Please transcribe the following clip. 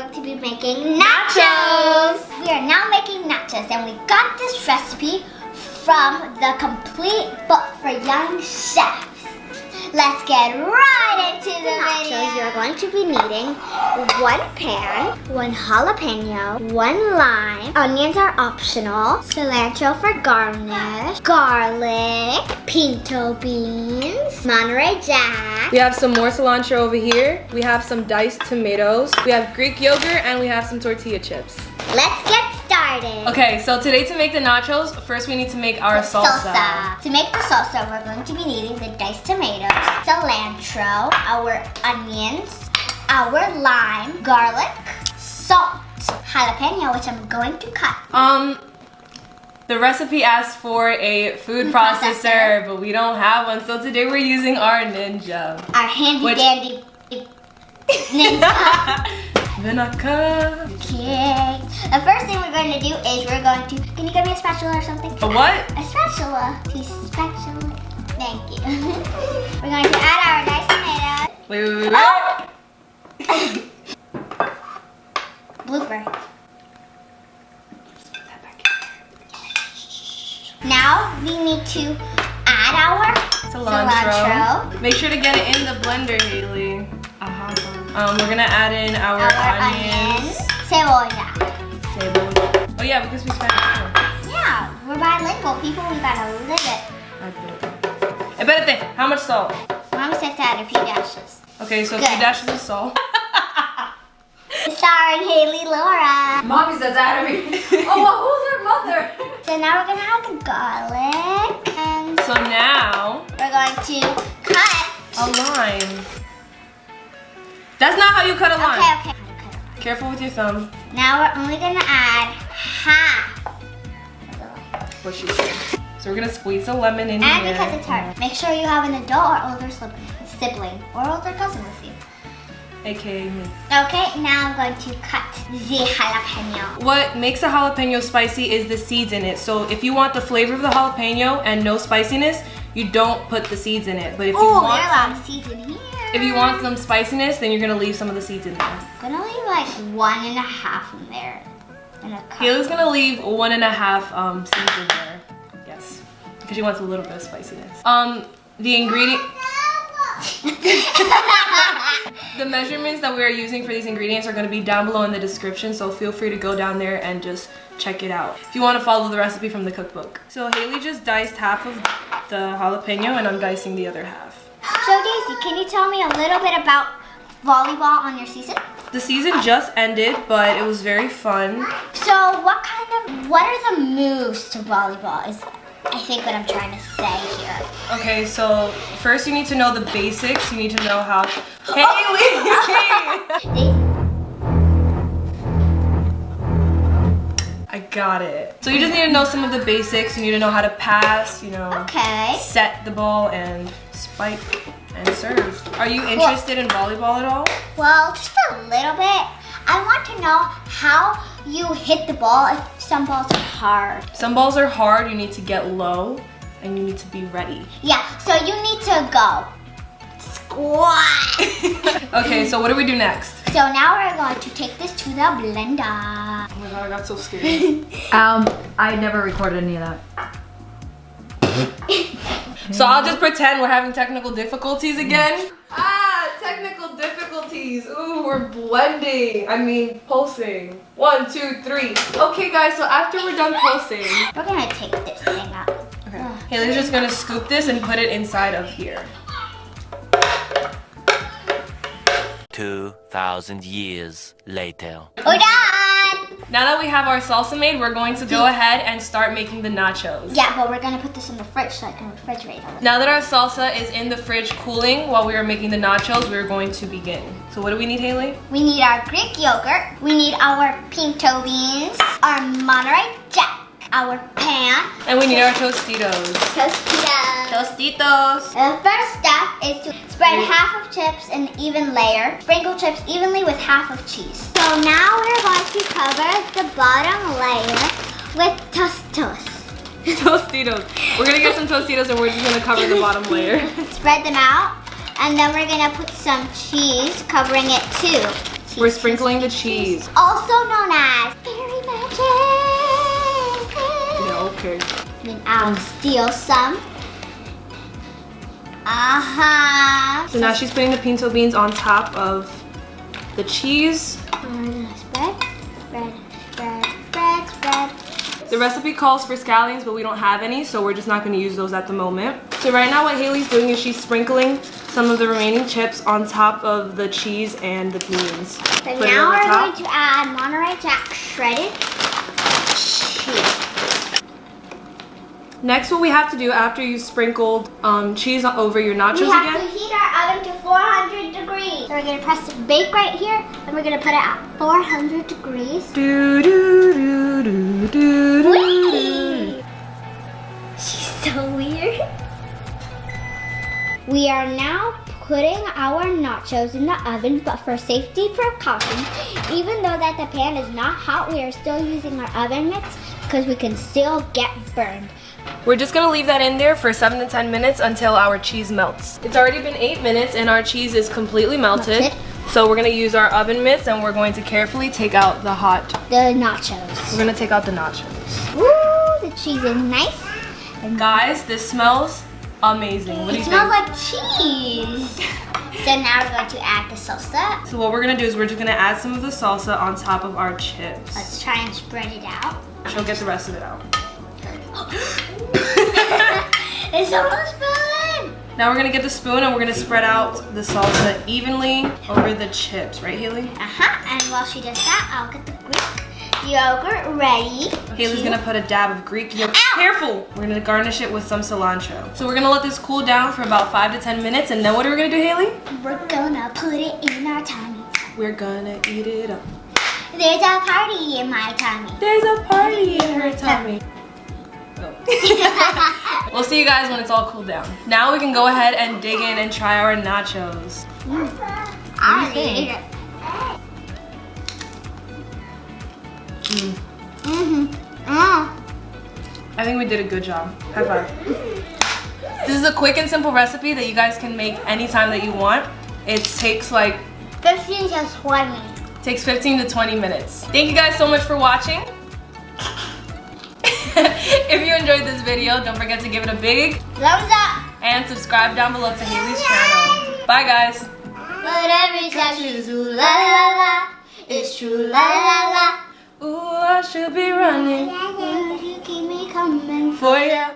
going to be making nachos. We are now making nachos, and we got this recipe from the complete book for young chefs. Let's get right into the nachos. You're going to be needing 1 pan, 1 jalapeno, 1 lime. Onions are optional. Cilantro for garnish. Garlic, pinto beans, Monterey Jack. We have some more cilantro over here. We have some diced tomatoes. We have Greek yogurt, and we have some tortilla chips. Let's get started. Okay, so today to make the nachos, first we need to make our salsa. To make the salsa, we're going to be needing the diced tomatoes, cilantro, our onions, our lime, garlic, salt, jalapeno, which I'm going to cut. The recipe asks for a food processor, but we don't have one, so today we're using our Ninja. Our handy dandy Ninja. Vinaka. Okay. The first thing we're going to do is we're going to, can you give me a spatula or something? A what? A spatula. Spatula. Thank you. We're going to add our diced tomatoes. Wait. Oh. Blooper. Now we need to add our cilantro. Make sure to get it in the blender, Haley. We're gonna add in our onions. Cebolla. Oh yeah, because we spent it. Yeah, we're bilingual people. We gotta live it. Espérate, how much salt? Mom said to add a few dashes. Okay, so 2 dashes of salt. Starring Haley Laura. Mommy says that to me. Oh, well, who's her mother? So now we're gonna add the garlic. And so now we're going to cut a lime. That's not how you cut a lime. Okay. Careful with your thumb. Now we're only gonna add half. What she said. So we're gonna squeeze a lemon in here. And because it's hard, make sure you have an adult or older sibling or older cousin with you. AKA me. Okay, now I'm going to cut the jalapeno. What makes a jalapeno spicy is the seeds in it. So if you want the flavor of the jalapeno and no spiciness, you don't put the seeds in it. But if you want there are a lot of seeds in here. If you want some spiciness, then you're gonna leave some of the seeds in there. I'm gonna leave like 1.5 in there. Haley's gonna leave 1.5 seeds in there. Yes, because she wants a little bit of spiciness. The ingredient. The measurements that we are using for these ingredients are going to be down below in the description, so feel free to go down there and just check it out if you want to follow the recipe from the cookbook. So Haley just diced half of the jalapeno and I'm dicing the other half. So Daisy, can you tell me a little bit about volleyball on your season? The season just ended, but it was very fun. So what are the moves to volleyball is I think what I'm trying to say here. Okay, so first you need to know the basics. You need to know how... Haley! I got it. So you just need to know some of the basics. You need to know how to pass, set the ball and spike and serve. Are you interested in volleyball at all? Well, just a little bit. I want to know how you hit the ball if some balls are hard. Some balls are hard, you need to get low and you need to be ready. Yeah, so you need to go squat. Okay, so what do we do next? So now we're going to take this to the blender. Oh my god, I got so scared. I never recorded any of that. So I'll just pretend we're having technical difficulties again. Technical difficulties. Ooh, we're blending. I mean, pulsing. 1, 2, 3. Okay, guys, so after we're done pulsing, we're gonna take this thing out. Okay. Haley's just gonna scoop this and put it inside of here. 2,000 years later. We're done! Now that we have our salsa made, we're going to go ahead and start making the nachos. Yeah, but we're gonna put this in the fridge so I can refrigerate it. Now that our salsa is in the fridge cooling while we are making the nachos, we're going to begin. So what do we need, Haley? We need our Greek yogurt. We need our pinto beans, our Monterey Jack, our pan. And we need our Tostitos. Tostitos. The first step is to spread half of chips in an even layer. Sprinkle chips evenly with half of cheese. So now we're going to cover the bottom layer with Tostitos. Tostitos. We're gonna get some Tostitos and we're just gonna cover the bottom layer. Spread them out, and then we're gonna put some cheese covering it too. We're sprinkling the cheese. Also known as fairy magic. Yeah, okay. Then I'll steal some. So now she's putting the pinto beans on top of the cheese. Spread. The recipe calls for scallions, but we don't have any, so we're just not going to use those at the moment. So right now what Hailey's doing is she's sprinkling some of the remaining chips on top of the cheese and the beans. So now we're going to add Monterey Jack shredded cheese. Next, what we have to do after you've sprinkled cheese over your nachos we have again. to heat our oven to 400 degrees. So we're going to press bake right here, and we're going to put it at 400 degrees. Do, do, do, do, do, do. Whee! She's so weird. We are now putting our nachos in the oven, but for safety precautions, even though that the pan is not hot, we are still using our oven mitts because we can still get burned. We're just gonna leave that in there for 7 to 10 minutes until our cheese melts. It's already been 8 minutes and our cheese is completely melted. So we're gonna use our oven mitts and we're going to carefully take out the nachos. We're gonna take out the nachos. Woo, the cheese is nice. And guys, this smells amazing. What do you think? It smells like cheese. So now we're going to add the salsa. So what we're gonna do is we're just gonna add some of the salsa on top of our chips. Let's try and spread it out. She'll get the rest of it out. It's almost fun. Now we're gonna get the spoon and we're gonna spread out the salsa evenly over the chips, right, Hailey? And while she does that, I'll get the Greek yogurt ready. Hailey's gonna put a dab of Greek yogurt. Careful! We're gonna garnish it with some cilantro. So we're gonna let this cool down for about 5 to 10 minutes, and then what are we gonna do, Hailey? We're gonna put it in our tummy. We're gonna eat it up. There's a party in my tummy. There's a party in her tummy. Oh. We'll see you guys when it's all cooled down. Now we can go ahead and dig in and try our nachos. I need it. I think we did a good job. High five. This is a quick and simple recipe that you guys can make anytime that you want. It takes like 15 to 20. Takes 15 to 20 minutes. Thank you guys so much for watching. If you enjoyed this video, don't forget to give it a big thumbs up and subscribe down below to Hailey's channel. Bye guys. Whatever touches, ooh la la la, it's true la la la. Ooh, I should be running You keep me coming for ya.